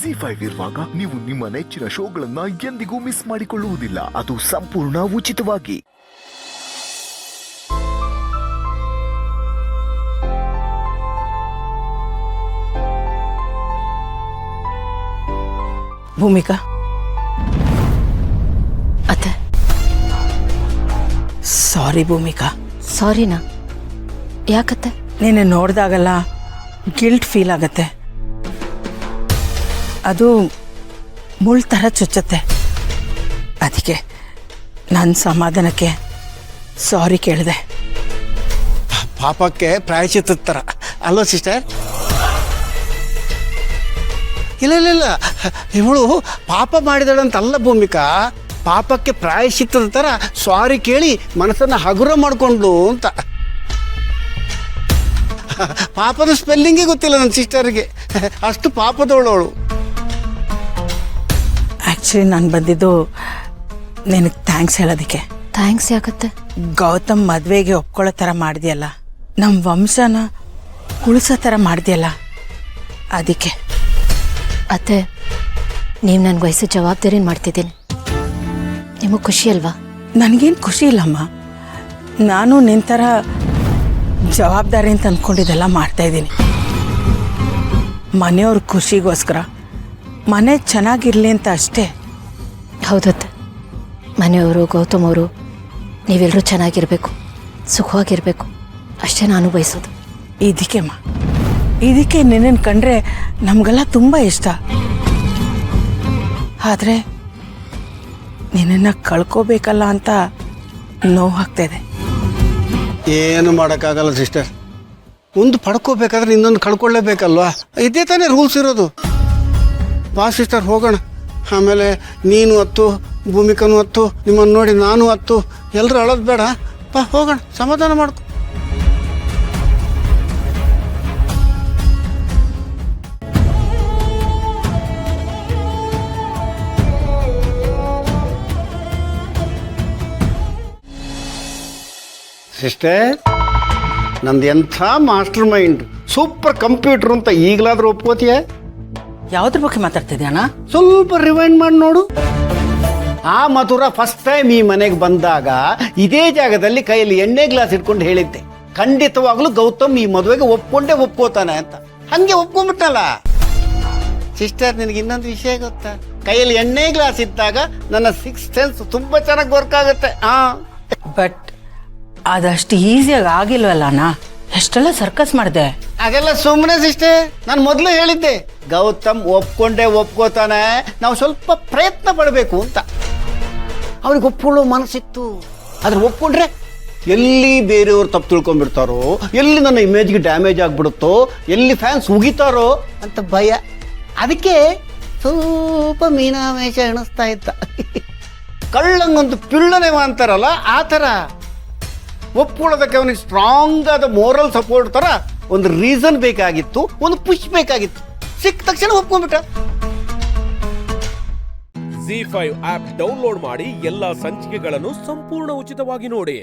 ZEE5 ಇರುವಾಗ ನೀವು ನಿಮ್ಮ ನೆಚ್ಚಿನ ಶೋಗಳನ್ನ ಎಂದಿಗೂ ಮಿಸ್ ಮಾಡಿಕೊಳ್ಳುವುದಿಲ್ಲ. ಅದು ಸಂಪೂರ್ಣ ಉಚಿತವಾಗಿ. ಭೂಮಿಕಾ, ಅತ್ತೆ ಸಾರಿ ಭೂಮಿಕಾ. ಸಾರಿನಾ? ಯಾಕತ್ತೆ? ನೀನು ನೋಡಿದಾಗಲ್ಲ ಗಿಲ್ಟ್ ಫೀಲ್ ಆಗತ್ತೆ. ಅದು ಮುಳ್ ಥರ ಚುಚ್ಚತ್ತೆ. ಅದಕ್ಕೆ ನನ್ನ ಸಮಾಧಾನಕ್ಕೆ ಸಾರಿ ಕೇಳಿದೆ. ಪಾಪಕ್ಕೆ ಪ್ರಾಯಶ್ಚಿತ್ತದ ಥರ ಅಲ್ವ ಸಿಸ್ಟರ್? ಇಲ್ಲ ಇವಳು ಪಾಪ ಮಾಡಿದಳಂತಲ್ಲ ಭೂಮಿಕಾ, ಪಾಪಕ್ಕೆ ಪ್ರಾಯಶ್ಚಿತ್ತದ ಥರ ಸಾರಿ ಕೇಳಿ ಮನಸ್ಸನ್ನು ಹಗುರ ಮಾಡಿಕೊಂಡ್ಲು ಅಂತ. ಪಾಪದ ಸ್ಪೆಲ್ಲಿಂಗೇ ಗೊತ್ತಿಲ್ಲ ನನ್ನ ಸಿಸ್ಟರ್ಗೆ, ಅಷ್ಟು ಪಾಪದವಳವಳು. ಆ್ಯಕ್ಚುಲಿ ನಾನು ಬಂದಿದ್ದು ನಿನಗೆ ಥ್ಯಾಂಕ್ಸ್ ಹೇಳೋದಕ್ಕೆ. ಥ್ಯಾಂಕ್ಸ್ ಯಾಕತ್ತೆ? ಗೌತಮ್ ಮದುವೆಗೆ ಒಪ್ಕೊಳ್ಳೋ ಥರ ಮಾಡಿದೆಯಲ್ಲ, ನಮ್ಮ ವಂಶನ ಉಳಿಸೋ ಥರ ಮಾಡಿದೆಯಲ್ಲ, ಅದಕ್ಕೆ. ಅತ್ತೆ, ನೀವು ನನಗೆ ವಯಸ್ಸು ಜವಾಬ್ದಾರಿನ ಮಾಡ್ತಿದ್ದೀನಿ. ನಿಮಗೆ ಖುಷಿ ಅಲ್ವಾ? ನನಗೇನು ಖುಷಿ ಇಲ್ಲಮ್ಮ. ನಾನು ನಿನ್ನ ಥರ ಜವಾಬ್ದಾರಿ ಅಂತ ಅಂದ್ಕೊಂಡಿದ್ದೆಲ್ಲ ಮಾಡ್ತಾಯಿದ್ದೀನಿ. ಮನೆಯವ್ರ ಖುಷಿಗೋಸ್ಕರ, ಮನೆ ಚೆನ್ನಾಗಿರಲಿ ಅಂತ ಅಷ್ಟೇ. ಹೌದತ್ತೆ, ಮನೆಯವರು, ಗೌತಮ್ ಅವರು, ನೀವೆಲ್ಲರೂ ಚೆನ್ನಾಗಿರಬೇಕು, ಸುಖವಾಗಿರಬೇಕು, ಅಷ್ಟೇ ನಾನು ಬಯಸೋದು. ಇದಕ್ಕೆ ನಿನ್ನನ್ನು ಕಂಡ್ರೆ ನಮಗೆಲ್ಲ ತುಂಬ ಇಷ್ಟ. ಆದರೆ ನಿನ್ನನ್ನು ಕಳ್ಕೋಬೇಕಲ್ಲ ಅಂತ ನೋವಾಗ್ತಾಯಿದೆ. ಏನು ಮಾಡೋಕ್ಕಾಗಲ್ಲ ಸಿಸ್ಟರ್, ಒಂದು ಪಡ್ಕೋಬೇಕಾದ್ರೆ ಇನ್ನೊಂದು ಕಳ್ಕೊಳ್ಳೇಬೇಕಲ್ವಾ? ಇದೇ ತಾನೇ ರೂಲ್ಸ್ ಇರೋದು. ಬಾ ಸಿಸ್ಟರ್ ಹೋಗೋಣ. ಆಮೇಲೆ ನೀನು ಹತ್ತು, ಭೂಮಿಕನೂ ಹತ್ತು, ನಿಮ್ಮನ್ನು ನೋಡಿ ನಾನು ಹತ್ತು, ಎಲ್ಲರೂ ಅಳೋದು ಬೇಡ. ಬಾ ಹೋಗೋಣ, ಸಮಾಧಾನ ಮಾಡ್ಕೊ. ಸಿಸ್ಟರ್, ನಂದು ಎಂಥ ಮಾಸ್ಟರ್ ಮೈಂಡ್, ಸೂಪರ್ ಕಂಪ್ಯೂಟರ್ ಅಂತ ಈಗಲಾದ್ರೂ ಒಪ್ಕೋತೀಯ? ಯಾವುದ್ರ ಬಗ್ಗೆ ಮಾತಾಡ್ತಿದ್ದೆ ಅಣ್ಣ? ಸ್ವಲ್ಪ ರಿವೈಂಡ್ ಮಾಡಿ ನೋಡು. ಆ ಮಧುರ ಫಸ್ಟ್ ಟೈಮ್ ಈ ಮನೆಗೆ ಬಂದಾಗ ಇದೇ ಜಾಗದಲ್ಲಿ ಕೈಯಲ್ಲಿ ಎಣ್ಣೆ ಗ್ಲಾಸ್ ಇಟ್ಕೊಂಡು ಹೇಳಿದ್ದೆ, ಖಂಡಿತವಾಗ್ಲೂ ಗೌತಮ್ ಈ ಮದುವೆಗೆ ಒಪ್ಕೋತಾನೆ ಅಂತ. ಹಂಗೆ ಒಪ್ಕೊಂಡ್ಬಿಟ್ಟಲ್ಲ. ಸಿಸ್ಟರ್, ನಿನಗೆ ಇನ್ನೊಂದು ವಿಷಯ ಗೊತ್ತಾ? ಕೈಯಲ್ಲಿ ಎಣ್ಣೆ ಗ್ಲಾಸ್ ಇದ್ದಾಗ ನನ್ನ 6th ಸೆನ್ಸ್ ತುಂಬಾ ಚೆನ್ನಾಗಿ ವರ್ಕ್ ಆಗುತ್ತೆ. ಬಟ್ ಅದಷ್ಟು ಈಸಿಯಾಗಿ ಆಗಿಲ್ವಲ್ಲ ಅಣ್ಣ. ಎಷ್ಟೆಲ್ಲ ಸರ್ಕಸ್ ಮಾಡಿದೆ. ಅದೆಲ್ಲ ಸುಮ್ಮನೆ ಸಿಸ್ಟರ್, ನಾನು ಮೊದಲು ಹೇಳಿದ್ದೆ ಗೌತಮ್ ಒಪ್ಕೋತಾನೆ, ನಾವು ಸ್ವಲ್ಪ ಪ್ರಯತ್ನ ಪಡಬೇಕು ಅಂತ. ಅವ್ರಿಗೆ ಒಪ್ಕೊಳ್ಳೋ ಮನಸ್ಸಿತ್ತು. ಆದ್ರೆ ಒಪ್ಕೊಂಡ್ರೆ ಎಲ್ಲಿ ಬೇರೆಯವ್ರು ತಪ್ಪು ತಿಳ್ಕೊಂಡ್ಬಿಡ್ತಾರೋ, ಎಲ್ಲಿ ನನ್ನ ಇಮೇಜ್ಗೆ ಡ್ಯಾಮೇಜ್ ಆಗ್ಬಿಡುತ್ತೋ, ಎಲ್ಲಿ ಫ್ಯಾನ್ಸ್ ಉಗಿತಾರೋ ಅಂತ ಭಯ. ಅದಕ್ಕೆ ಸ್ವಲ್ಪ ಮೀನಾಮೇಷ ಎಣಿಸ್ತಾ ಇದ್ದ. ಕಳ್ಳಂಗೊಂದು ಪಿಳ್ಳನೇವ ಅಂತಾರಲ್ಲ, ಆ ಥರ ಒಪ್ಕೊಳ್ಳೋದಕ್ಕೆ ಅವನಿಗೆ ಸ್ಟ್ರಾಂಗ್ ಆದ ಮೋರಲ್ ಸಪೋರ್ಟ್ ಥರ ಒಂದು ರೀಸನ್ ಬೇಕಾಗಿತ್ತು, ಒಂದು ಪುಷ್ ಬೇಕಾಗಿತ್ತು. ಸಿಕ್ಕ ತಕ್ಷಣ ಒಪ್ಕೊಂಡ್ಬಿಟ್ಟ. ZEE5 ಆಪ್ ಡೌನ್ಲೋಡ್ ಮಾಡಿ ಎಲ್ಲಾ ಸಂಚಿಕೆಗಳನ್ನು ಸಂಪೂರ್ಣ ಉಚಿತವಾಗಿ ನೋಡಿ.